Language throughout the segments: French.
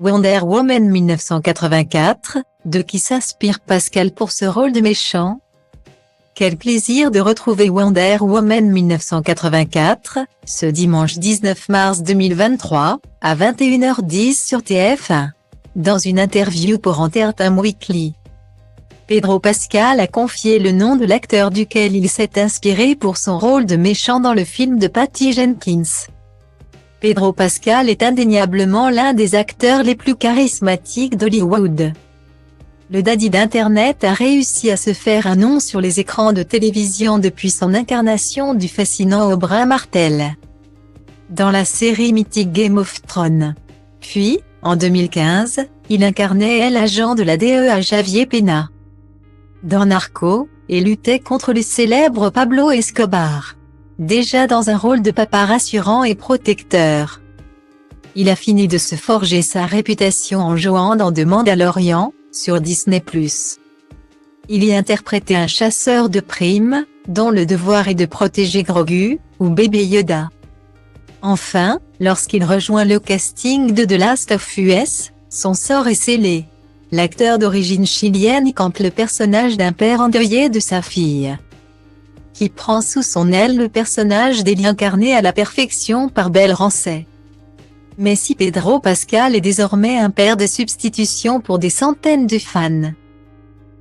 Wonder Woman 1984, de qui s'inspire Pascal pour ce rôle de méchant? Quel plaisir de retrouver Wonder Woman 1984, ce dimanche 19 mars 2023, à 21h10 sur TF1. Dans une interview pour Entertainment Weekly, Pedro Pascal a confié le nom de l'acteur duquel il s'est inspiré pour son rôle de méchant dans le film de Patty Jenkins. Pedro Pascal est indéniablement l'un des acteurs les plus charismatiques d'Hollywood. Le daddy d'Internet a réussi à se faire un nom sur les écrans de télévision depuis son incarnation du fascinant Oberyn Martell dans la série mythique Game of Thrones. Puis, en 2015, il incarnait l'agent de la DEA Javier Pena dans Narcos, et luttait contre le célèbre Pablo Escobar, déjà dans un rôle de papa rassurant et protecteur. Il a fini de se forger sa réputation en jouant dans The Mandalorian, sur Disney+. Il y interprétait un chasseur de primes, dont le devoir est de protéger Grogu, ou bébé Yoda. Enfin, lorsqu'il rejoint le casting de The Last of Us, son sort est scellé. L'acteur d'origine chilienne campe le personnage d'un père endeuillé de sa fille, qui prend sous son aile le personnage d'Ellie incarné à la perfection par Belle Ramsey. Mais si Pedro Pascal est désormais un père de substitution pour des centaines de fans,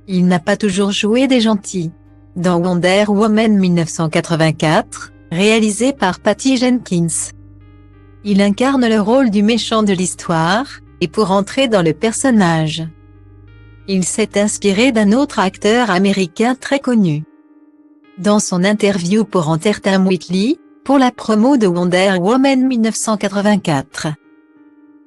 il n'a pas toujours joué des gentils. Dans Wonder Woman 1984, réalisé par Patty Jenkins, il incarne le rôle du méchant de l'histoire, et pour entrer dans le personnage, il s'est inspiré d'un autre acteur américain très connu. Dans son interview pour Entertainment Weekly, pour la promo de Wonder Woman 1984,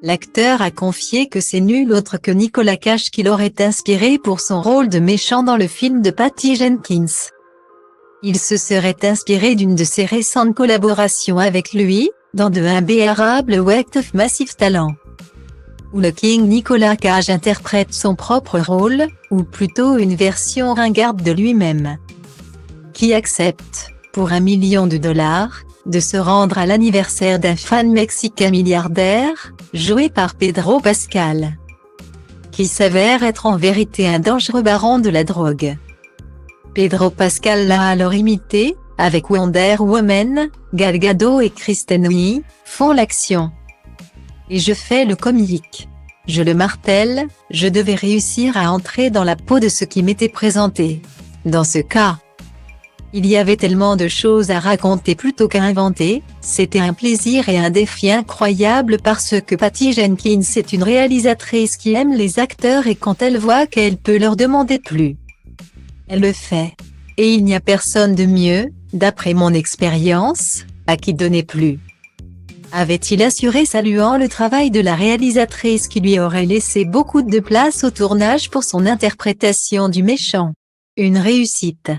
l'acteur a confié que c'est nul autre que Nicolas Cage qui l'aurait inspiré pour son rôle de méchant dans le film de Patty Jenkins. Il se serait inspiré d'une de ses récentes collaborations avec lui, dans The Unbearable Weight of Massive Talent, où le King Nicolas Cage interprète son propre rôle, ou plutôt une version ringarde de lui-même, qui accepte, pour $1 million, de se rendre à l'anniversaire d'un fan mexicain milliardaire, joué par Pedro Pascal, qui s'avère être en vérité un dangereux baron de la drogue. Pedro Pascal l'a alors imité, avec Wonder Woman, Gal Gadot et Kristen Wiig font l'action. Et je fais le comique. Je le martèle, je devais réussir à entrer dans la peau de ce qui m'était présenté. Dans ce cas, il y avait tellement de choses à raconter plutôt qu'à inventer, c'était un plaisir et un défi incroyable parce que Patty Jenkins est une réalisatrice qui aime les acteurs et quand elle voit qu'elle peut leur demander plus, elle le fait. Et il n'y a personne de mieux, d'après mon expérience, à qui donner plus, avait-il assuré saluant le travail de la réalisatrice qui lui aurait laissé beaucoup de place au tournage pour son interprétation du méchant. Une réussite.